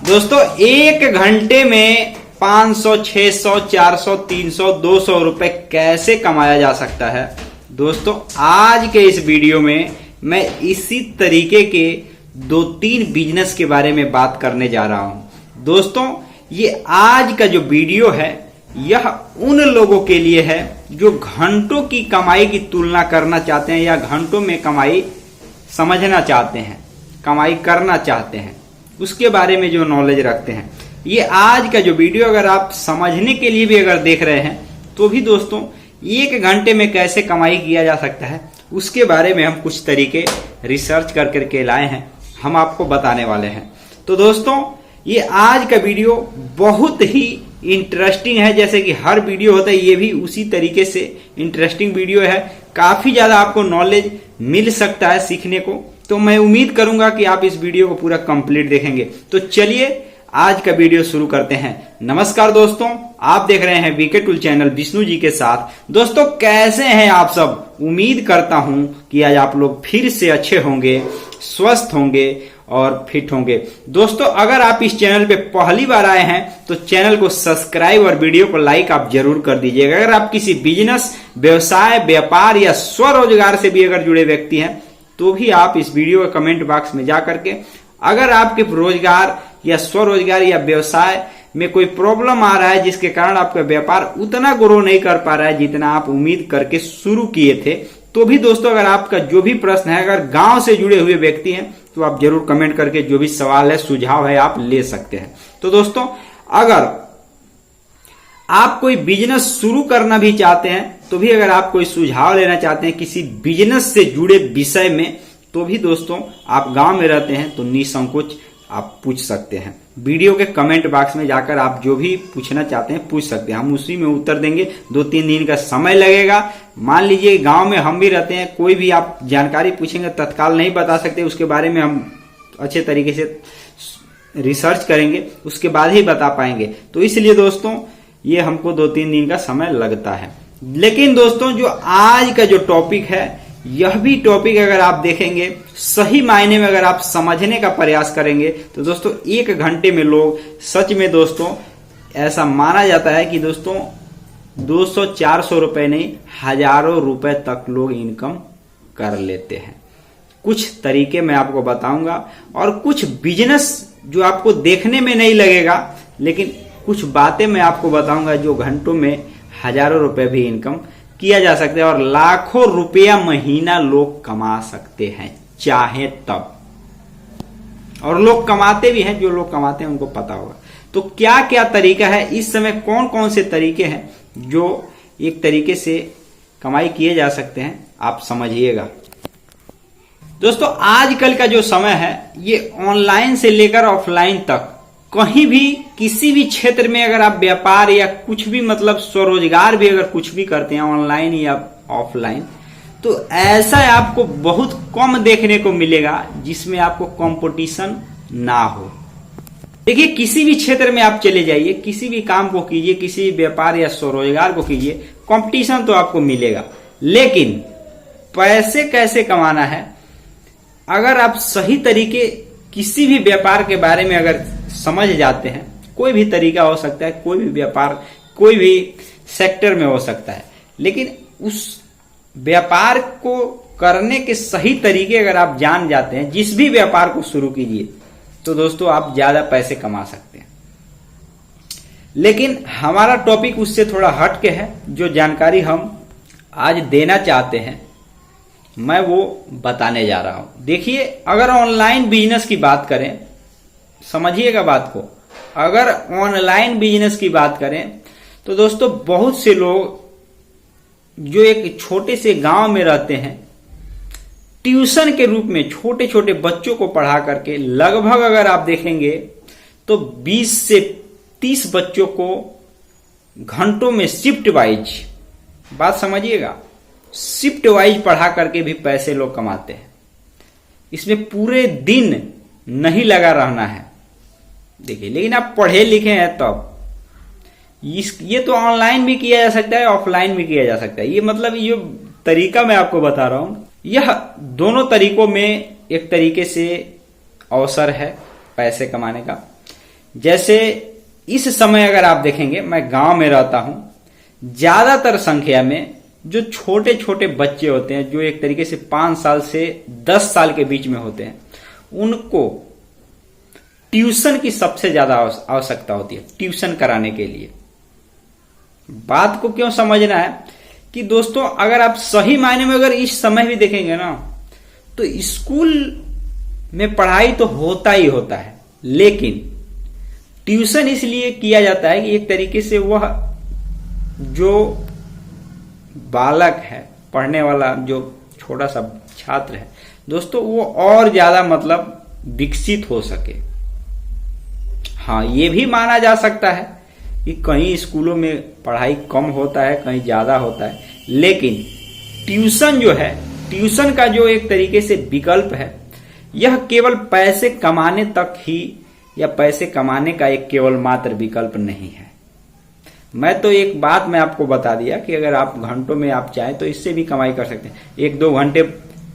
दोस्तों एक घंटे में 500, 600, 400, 300, 200 रुपए कैसे कमाया जा सकता है। दोस्तों आज के इस वीडियो में मैं इसी तरीके के 2-3 बिजनेस के बारे में बात करने जा रहा हूं। दोस्तों ये आज का जो वीडियो है यह उन लोगों के लिए है जो घंटों की कमाई की तुलना करना चाहते हैं या घंटों में कमाई समझना चाहते हैं, कमाई करना चाहते हैं, उसके बारे में जो नॉलेज रखते हैं। ये आज का जो वीडियो अगर आप समझने के लिए भी अगर देख रहे हैं तो भी दोस्तों एक घंटे में कैसे कमाई किया जा सकता है उसके बारे में हम कुछ तरीके रिसर्च कर करके लाए हैं, हम आपको बताने वाले हैं। तो दोस्तों ये आज का वीडियो बहुत ही इंटरेस्टिंग है, जैसे कि हर वीडियो होता है ये भी उसी तरीके से इंटरेस्टिंग वीडियो है। काफी ज्यादा आपको नॉलेज मिल सकता है सीखने को, तो मैं उम्मीद करूंगा कि आप इस वीडियो को पूरा कंप्लीट देखेंगे। तो चलिए आज का वीडियो शुरू करते हैं। नमस्कार दोस्तों, आप देख रहे हैं VK tool channel Vishnu ji के साथ। दोस्तों कैसे हैं आप सब? उम्मीद करता हूं कि आज आप लोग फिर से अच्छे होंगे, स्वस्थ होंगे और फिट होंगे। दोस्तों अगर आप इस चैनल पे पहली बार आए हैं तो चैनल को सब्सक्राइब और वीडियो को लाइक आप जरूर कर दीजिएगा। अगर आप किसी बिजनेस, व्यवसाय, व्यापार या स्वरोजगार से भी अगर जुड़े व्यक्ति हैं तो भी आप इस वीडियो के कमेंट बॉक्स में जा करके अगर आपके रोजगार या स्वरोजगार या व्यवसाय में कोई प्रॉब्लम आ रहा है जिसके कारण आपका व्यापार उतना ग्रो नहीं कर पा रहा है जितना आप उम्मीद करके शुरू किए थे, तो भी दोस्तों अगर आपका जो भी प्रश्न है, अगर गांव से जुड़े हुए व्यक्ति हैं तो आप जरूर कमेंट करके जो भी सवाल है, सुझाव है, आप ले सकते हैं। तो दोस्तों अगर आप कोई बिजनेस शुरू करना भी चाहते हैं तो भी अगर आप कोई सुझाव लेना चाहते हैं किसी बिजनेस से जुड़े विषय में तो भी दोस्तों आप गांव में रहते हैं तो निसंकोच आप पूछ सकते हैं। वीडियो के कमेंट बॉक्स में जाकर आप जो भी पूछना चाहते हैं पूछ सकते हैं, हम उसी में उत्तर देंगे। 2-3 दिन का समय लगेगा। मान लीजिए गांव में हम भी रहते हैं, कोई भी आप जानकारी पूछेंगे तत्काल नहीं बता सकते, उसके बारे में हम अच्छे तरीके से रिसर्च करेंगे उसके बाद ही बता पाएंगे। तो इसलिए दोस्तों ये हमको 2-3 दिन का समय लगता है। लेकिन दोस्तों जो आज का जो टॉपिक है यह भी टॉपिक अगर आप देखेंगे सही मायने में अगर आप समझने का प्रयास करेंगे तो दोस्तों एक घंटे में लोग सच में दोस्तों ऐसा माना जाता है कि दोस्तों 200-400 रुपए नहीं हजारों रुपए तक लोग इनकम कर लेते हैं। कुछ तरीके मैं आपको बताऊंगा और कुछ बिजनेस जो आपको देखने में नहीं लगेगा लेकिन कुछ बातें मैं आपको बताऊंगा जो घंटों में हजारों रुपए भी इनकम किया जा सकता है और लाखों रुपया महीना लोग कमा सकते हैं चाहे तब। और लोग कमाते भी हैं, जो लोग कमाते हैं उनको पता होगा। तो क्या क्या तरीका है इस समय, कौन कौन से तरीके हैं जो एक तरीके से कमाई किए जा सकते हैं, आप समझिएगा। दोस्तों आजकल का जो समय है ये ऑनलाइन से लेकर ऑफलाइन तक कहीं भी किसी भी क्षेत्र में अगर आप व्यापार या कुछ भी मतलब स्वरोजगार भी अगर कुछ भी करते हैं ऑनलाइन या ऑफलाइन, तो ऐसा आपको बहुत कम देखने को मिलेगा जिसमें आपको कंपटीशन ना हो। देखिए किसी भी क्षेत्र में आप चले जाइए, किसी भी काम को कीजिए, किसी भी व्यापार या स्वरोजगार को कीजिए, कंपटीशन तो आपको मिलेगा। लेकिन पैसे कैसे कमाना है अगर आप सही तरीके किसी भी व्यापार के बारे में अगर समझ जाते हैं, कोई भी तरीका हो सकता है, कोई भी व्यापार कोई भी सेक्टर में हो सकता है, लेकिन उस व्यापार को करने के सही तरीके अगर आप जान जाते हैं, जिस भी व्यापार को शुरू कीजिए तो दोस्तों आप ज्यादा पैसे कमा सकते हैं। लेकिन हमारा टॉपिक उससे थोड़ा हट के है, जो जानकारी हम आज देना चाहते हैं मैं वो बताने जा रहा हूं। देखिए अगर ऑनलाइन बिजनेस की बात करें, समझिएगा बात को, अगर ऑनलाइन बिजनेस की बात करें तो दोस्तों बहुत से लोग जो एक छोटे से गांव में रहते हैं ट्यूशन के रूप में छोटे छोटे बच्चों को पढ़ा करके लगभग अगर आप देखेंगे तो 20 से 30 बच्चों को घंटों में शिफ्ट वाइज, बात समझिएगा, शिफ्ट वाइज पढ़ा करके भी पैसे लोग कमाते हैं। इसमें पूरे दिन नहीं लगा रहना है। देखिए लेकिन आप पढ़े लिखे हैं तब ये तो ऑनलाइन भी किया जा सकता है, ऑफलाइन भी किया जा सकता है। ये मतलब ये तरीका मैं आपको बता रहा हूं, यह दोनों तरीकों में एक तरीके से अवसर है पैसे कमाने का। जैसे इस समय अगर आप देखेंगे, मैं गांव में रहता हूं, ज्यादातर संख्या में जो छोटे छोटे बच्चे होते हैं, जो एक तरीके से 5 साल से 10 साल के बीच में होते हैं, उनको ट्यूशन की सबसे ज्यादा आवश्यकता होती है, ट्यूशन कराने के लिए। बात को क्यों समझना है कि दोस्तों, अगर आप सही मायने में अगर इस समय भी देखेंगे ना, तो स्कूल में पढ़ाई तो होता ही होता है, लेकिन ट्यूशन इसलिए किया जाता है कि एक तरीके से वह जो बालक है, पढ़ने वाला जो छोटा सा छात्र है दोस्तों, वो और ज्यादा मतलब विकसित हो सके। हाँ, ये भी माना जा सकता है कि कहीं स्कूलों में पढ़ाई कम होता है, कहीं ज्यादा होता है, लेकिन ट्यूशन जो है, ट्यूशन का जो एक तरीके से विकल्प है, यह केवल पैसे कमाने तक ही, या पैसे कमाने का एक केवल मात्र विकल्प नहीं है। मैं तो एक बात मैं आपको बता दिया कि अगर आप घंटों में आप चाहें तो इससे भी कमाई कर सकते हैं। 1-2 घंटे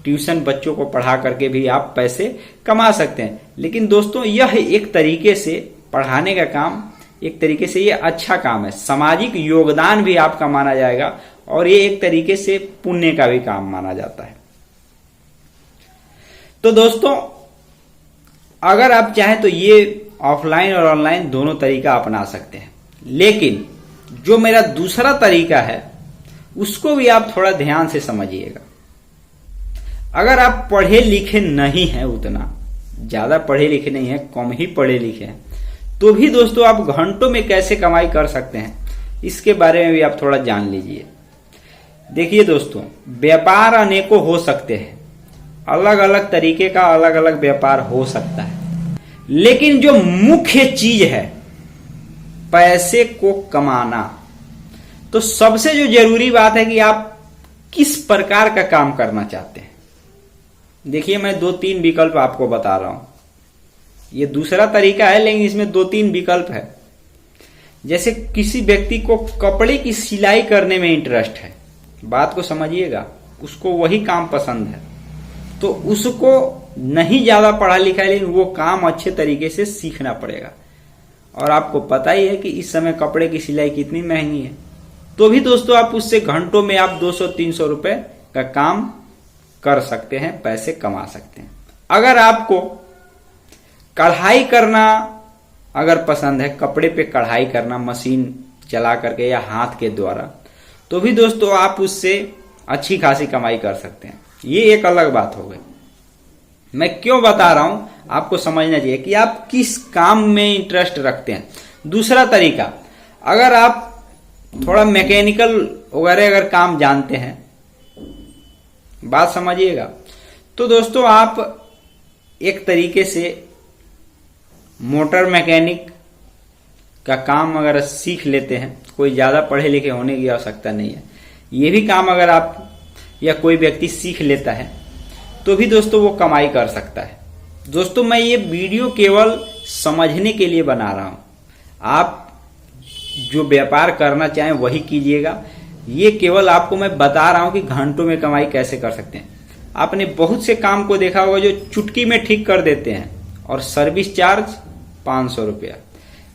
ट्यूशन बच्चों को पढ़ा करके भी आप पैसे कमा सकते हैं। लेकिन दोस्तों, यह एक तरीके से पढ़ाने का काम, एक तरीके से ये अच्छा काम है, सामाजिक योगदान भी आपका माना जाएगा, और ये एक तरीके से पुण्य का भी काम माना जाता है। तो दोस्तों, अगर आप चाहें तो ये ऑफलाइन और ऑनलाइन दोनों तरीका अपना सकते हैं, लेकिन जो मेरा दूसरा तरीका है उसको भी आप थोड़ा ध्यान से समझिएगा। अगर आप पढ़े लिखे नहीं हैं, उतना ज्यादा पढ़े लिखे नहीं हैं, कम ही पढ़े लिखे हैं, तो भी दोस्तों आप घंटों में कैसे कमाई कर सकते हैं, इसके बारे में भी आप थोड़ा जान लीजिए। देखिए दोस्तों, व्यापार अनेकों हो सकते हैं, अलग अलग तरीके का अलग अलग व्यापार हो सकता है, लेकिन जो मुख्य चीज है पैसे को कमाना, तो सबसे जो जरूरी बात है कि आप किस प्रकार का काम करना चाहते हैं। देखिए, मैं 2-3 विकल्प आपको बता रहा हूं। ये दूसरा तरीका है, लेकिन इसमें 2-3 विकल्प है। जैसे किसी व्यक्ति को कपड़े की सिलाई करने में इंटरेस्ट है, बात को समझिएगा, उसको वही काम पसंद है, तो उसको नहीं ज्यादा पढ़ा लिखा है, लेकिन वो काम अच्छे तरीके से सीखना पड़ेगा। और आपको पता ही है कि इस समय कपड़े की सिलाई कितनी महंगी है, तो भी दोस्तों आप उससे घंटों में आप 200-300 रुपए का काम कर सकते हैं, पैसे कमा सकते हैं। अगर आपको कढ़ाई करना अगर पसंद है, कपड़े पे कढ़ाई करना मशीन चला करके या हाथ के द्वारा, तो भी दोस्तों आप उससे अच्छी खासी कमाई कर सकते हैं। ये एक अलग बात हो गई। मैं क्यों बता रहा हूं, आपको समझना चाहिए कि आप किस काम में इंटरेस्ट रखते हैं। दूसरा तरीका, अगर आप थोड़ा मैकेनिकल वगैरह अगर काम जानते हैं, बात समझिएगा, तो दोस्तों आप एक तरीके से मोटर मैकेनिक का काम अगर सीख लेते हैं, कोई ज्यादा पढ़े लिखे होने की आवश्यकता नहीं है, ये भी काम अगर आप या कोई व्यक्ति सीख लेता है, तो भी दोस्तों वो कमाई कर सकता है। दोस्तों, मैं ये वीडियो केवल समझने के लिए बना रहा हूं। आप जो व्यापार करना चाहें वही कीजिएगा। ये केवल आपको मैं बता रहा हूं कि घंटों में कमाई कैसे कर सकते हैं। आपने बहुत से काम को देखा होगा जो चुटकी में ठीक कर देते हैं, और सर्विस चार्ज 500 रुपया।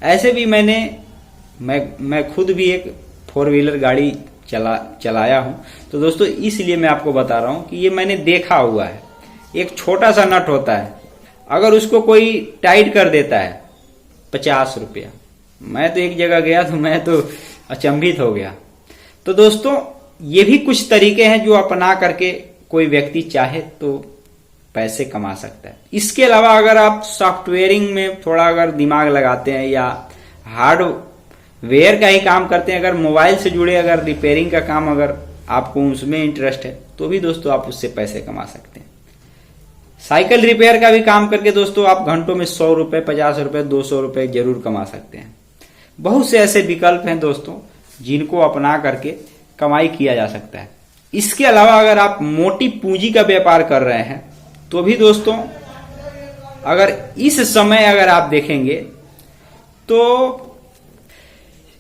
ऐसे भी मैं खुद भी एक 4 व्हीलर गाड़ी चलाया हूं, तो दोस्तों इसलिए मैं आपको बता रहा हूं कि ये मैंने देखा हुआ है। एक छोटा सा नट होता है, अगर उसको कोई टाइट कर देता है 50 रुपया। मैं तो एक जगह गया तो मैं तो अचंभित हो गया। तो दोस्तों, ये भी कुछ तरीके हैं जो अपना करके कोई व्यक्ति चाहे तो पैसे कमा सकता है। इसके अलावा अगर आप सॉफ्टवेयरिंग में थोड़ा अगर दिमाग लगाते हैं, या हार्डवेयर का ही काम करते हैं, अगर मोबाइल से जुड़े अगर रिपेयरिंग का काम अगर आपको उसमें इंटरेस्ट है, तो भी दोस्तों आप उससे पैसे कमा सकते हैं। साइकिल रिपेयर का भी काम करके दोस्तों आप घंटों में 100 रुपए, 50 रुपए, 200 रुपए जरूर कमा सकते हैं। बहुत से ऐसे विकल्प हैं दोस्तों जिनको अपना करके कमाई किया जा सकता है। इसके अलावा अगर आप मोटी पूंजी का व्यापार कर रहे हैं, तो भी दोस्तों अगर इस समय अगर आप देखेंगे तो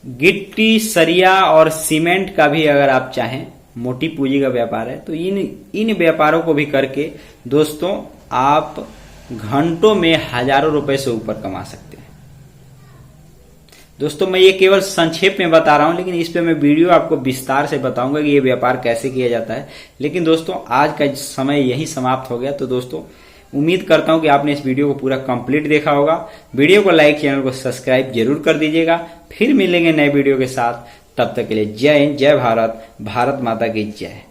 गिट्टी, सरिया और सीमेंट का भी अगर आप चाहें, मोटी पूंजी का व्यापार है, तो इन व्यापारों को भी करके दोस्तों आप घंटों में हजारों रुपए से ऊपर कमा सकते हैं। दोस्तों मैं ये केवल संक्षेप में बता रहा हूं, लेकिन इस पे मैं वीडियो आपको विस्तार से बताऊंगा कि ये व्यापार कैसे किया जाता है। लेकिन दोस्तों आज का समय यही समाप्त हो गया। तो दोस्तों उम्मीद करता हूं कि आपने इस वीडियो को पूरा कंप्लीट देखा होगा। वीडियो को लाइक, चैनल को सब्सक्राइब जरूर कर दीजिएगा। फिर मिलेंगे नए वीडियो के साथ, तब तक के लिए जय हिंद, जय भारत, भारत माता की जय।